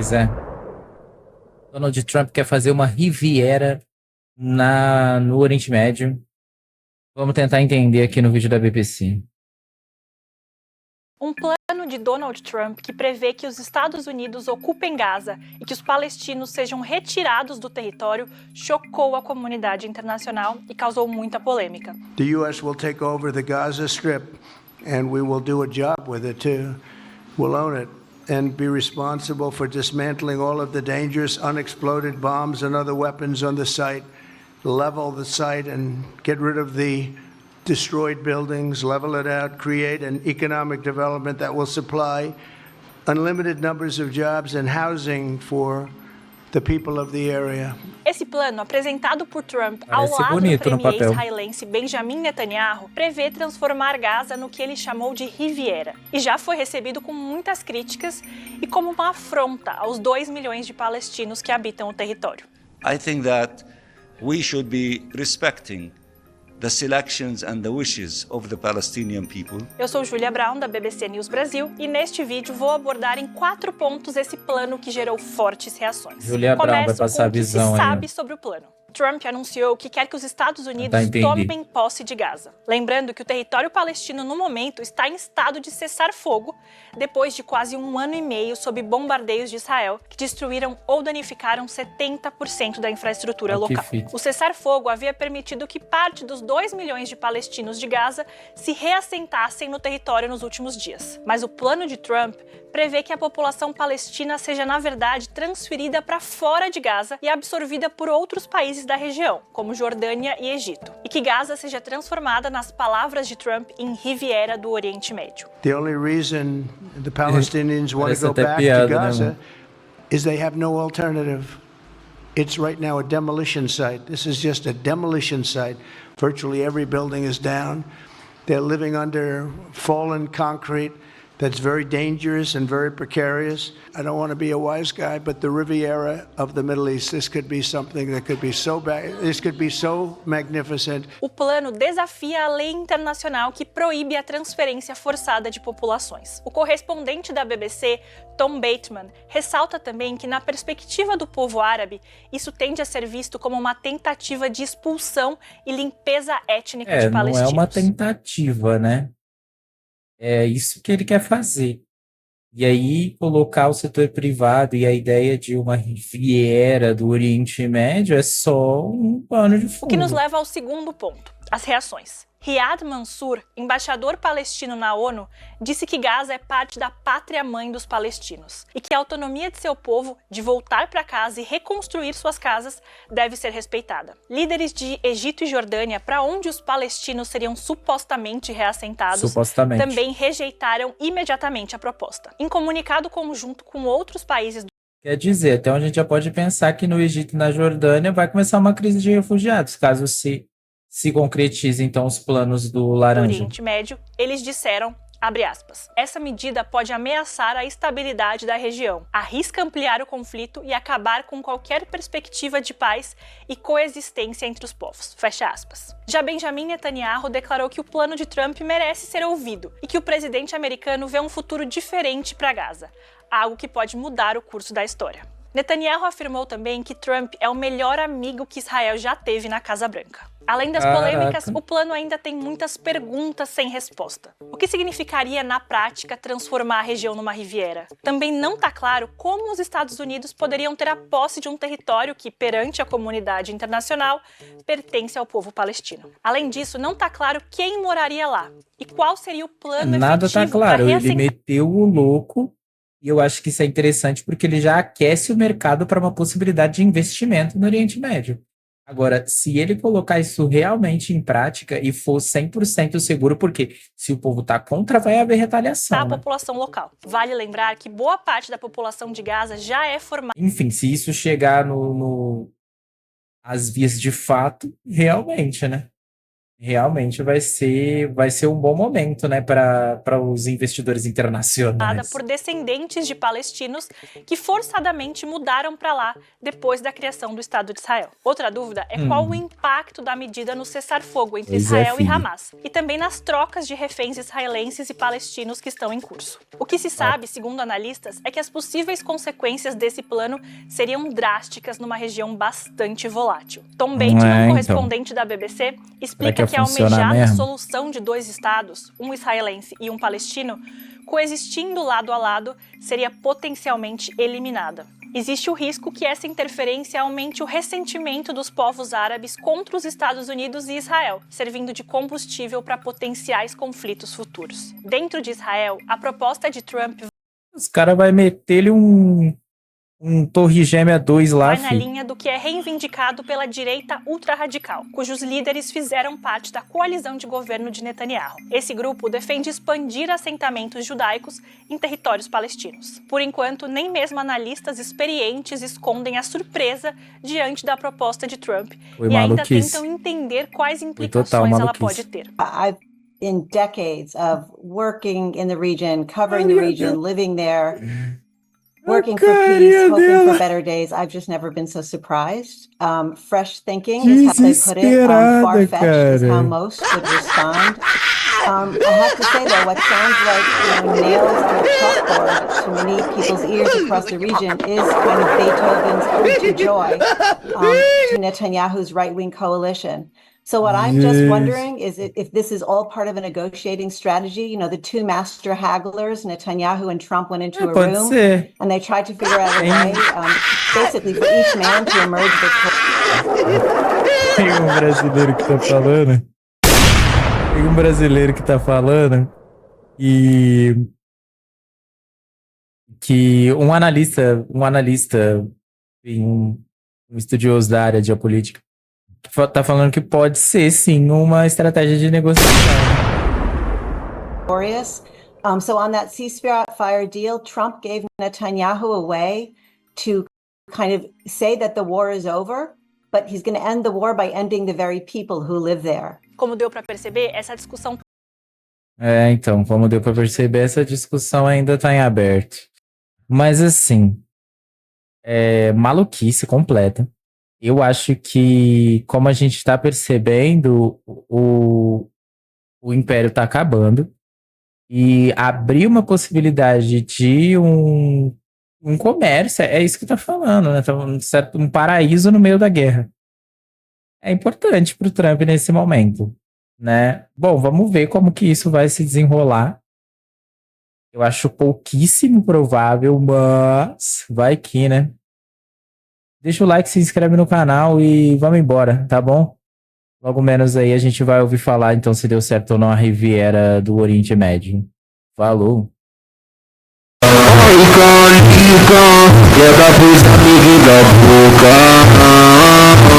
Pois é. Donald Trump quer fazer uma Riviera no Oriente Médio. Vamos tentar entender aqui no vídeo da BBC. Um plano de Donald Trump que prevê que os Estados Unidos ocupem Gaza e que os palestinos sejam retirados do território chocou a comunidade internacional e causou muita polêmica. The U.S. will take over the Gaza Strip and we will do a job with it too. We'll own it and be responsible for dismantling all of the dangerous unexploded bombs and other weapons on the site, level the site and get rid of the destroyed buildings, level it out, create an economic development that will supply unlimited numbers of jobs and housing for the people of the area. Esse plano, apresentado por Trump Parece ao lado do bonito no premier papel. israelense Benjamin Netanyahu, prevê transformar Gaza no que ele chamou de Riviera. E já foi recebido com muitas críticas e como uma afronta aos 2 milhões de palestinos que habitam o território. I think that we should be respecting the selections and the wishes of the Palestinian people. Eu sou Júlia Brown, da BBC News Brasil, e neste vídeo vou abordar em 4 pontos esse plano que gerou fortes reações. Júlia Brown vai passar a visão o que aí, se ó. sabe sobre o plano. Trump anunciou que quer que os Estados Unidos entendi. tomem posse de Gaza. Lembrando que o território palestino, no momento, está em estado de cessar-fogo, depois de quase 1 ano e meio sob bombardeios de Israel, que destruíram ou danificaram 70% da infraestrutura local. O cessar-fogo havia permitido que parte dos 2 milhões de palestinos de Gaza se reassentassem no território nos últimos dias. Mas o plano de Trump prevê que a população palestina seja, na verdade, transferida para fora de Gaza e absorvida por outros países da região, como Jordânia e Egito, e que Gaza seja transformada, nas palavras de Trump, em Riviera do Oriente Médio. The only reason the Palestinians want to Parece go até back piada, to né, Gaza mano? is they have no alternative. It's right now a demolition site. This is just a demolition site. Virtually every building is down. They're living under fallen concrete that's very dangerous and very precarious. I don't want to be a wise guy, but the Riviera of the Middle East, this could be something that could be so bad. This could be so magnificent. O plano desafia a lei internacional que proíbe a transferência forçada de populações. O correspondente da BBC, Tom Bateman, ressalta também que, na perspectiva do povo árabe, isso tende a ser visto como uma tentativa de expulsão e limpeza étnica de Não palestinos. é uma tentativa, né? É isso que ele quer fazer. E aí, colocar o setor privado e a ideia de uma Riviera do Oriente Médio é só um pano de O fundo. que nos leva ao segundo ponto, as reações. Riyad Mansour, embaixador palestino na ONU, disse que Gaza é parte da pátria-mãe dos palestinos e que a autonomia de seu povo de voltar para casa e reconstruir suas casas deve ser respeitada. Líderes de Egito e Jordânia, para onde os palestinos seriam supostamente reassentados, também rejeitaram imediatamente a proposta. Em comunicado conjunto com outros países do Quer dizer, até onde a gente já pode pensar que no Egito e na Jordânia vai começar uma crise de refugiados, caso se concretize, então, os planos do Laranja. Oriente Médio, eles disseram, abre aspas, essa medida pode ameaçar a estabilidade da região, arrisca ampliar o conflito e acabar com qualquer perspectiva de paz e coexistência entre os povos, fecha aspas. Já Benjamin Netanyahu declarou que o plano de Trump merece ser ouvido e que o presidente americano vê um futuro diferente para Gaza, algo que pode mudar o curso da história. Netanyahu afirmou também que Trump é o melhor amigo que Israel já teve na Casa Branca. Além das polêmicas, o plano ainda tem muitas perguntas sem resposta. O que significaria, na prática, transformar a região numa Riviera? Também não está claro como os Estados Unidos poderiam ter a posse de um território que, perante a comunidade internacional, pertence ao povo palestino. Além disso, não está claro quem moraria lá e qual seria o plano Nada efetivo tá claro, para ele meteu o louco. E eu acho que isso é interessante porque ele já aquece o mercado para uma possibilidade de investimento no Oriente Médio. Agora, se ele colocar isso realmente em prática e for 100% seguro, porque se o povo tá contra, vai haver retaliação, a população local. Vale lembrar que boa parte da população de Gaza já é formada. Enfim, se isso chegar às vias de fato, realmente, né? realmente vai ser um bom momento, né, para os investidores internacionais. Por descendentes de palestinos que forçadamente mudaram para lá depois da criação do Estado de Israel. Outra dúvida é qual o impacto da medida no cessar-fogo entre Israel e Hamas, e também nas trocas de reféns israelenses e palestinos que estão em curso. O que se sabe, segundo analistas, é que as possíveis consequências desse plano seriam drásticas numa região bastante volátil. Tom Bateman, correspondente da BBC, explica que a almejada solução de 2 estados, um israelense e um palestino, coexistindo lado a lado, seria potencialmente eliminada. Existe o risco que essa interferência aumente o ressentimento dos povos árabes contra os Estados Unidos e Israel, servindo de combustível para potenciais conflitos futuros. Dentro de Israel, a proposta de Trump os caras vão meter-lhe um Torre Gêmea 2 lá, vai na linha do que é reivindicado pela direita ultra-radical, cujos líderes fizeram parte da coalizão de governo de Netanyahu. Esse grupo defende expandir assentamentos judaicos em territórios palestinos. Por enquanto, nem mesmo analistas experientes escondem a surpresa diante da proposta de Trump e ainda tentam entender quais implicações ela pode ter. In decades of working in the region, covering the region, living there, working for peace, hoping for better days. I've just never been so surprised. Fresh thinking is how they put it. Far-fetched is how most would respond. I have to say, though, what sounds like nails on a chalkboard to many people's ears across the region is kind of Beethoven's Ode to Joy to Netanyahu's right-wing coalition. So what I'm just wondering is if this is all part of a negotiating strategy. You know, the 2 master hagglers, Netanyahu and Trump, went into a room and they tried to figure out a way, basically, for each man to emerge victorious. Tem um brasileiro que tá falando. E que um analista, um estudioso da área de geopolítica, tá falando que pode ser, sim, uma estratégia de negociação. So on that ceasefire deal, Trump gave Netanyahu a way to kind of say that the war is over, but he's going to end the war by ending the very people who live there. Como deu para perceber, essa discussão... como deu para perceber, essa discussão ainda tá em aberto. Mas, assim, maluquice completa. Eu acho que, como a gente está percebendo, o Império está acabando e abrir uma possibilidade de um comércio, é isso que está falando, né? Um paraíso no meio da guerra. É importante para o Trump nesse momento, né? Bom, vamos ver como que isso vai se desenrolar. Eu acho pouquíssimo provável, mas vai que, né? Deixa o like, se inscreve no canal e vamos embora, tá bom? Logo menos aí a gente vai ouvir falar, então, se deu certo ou não a Riviera do Oriente Médio. Falou! Queda pus amigo da boca.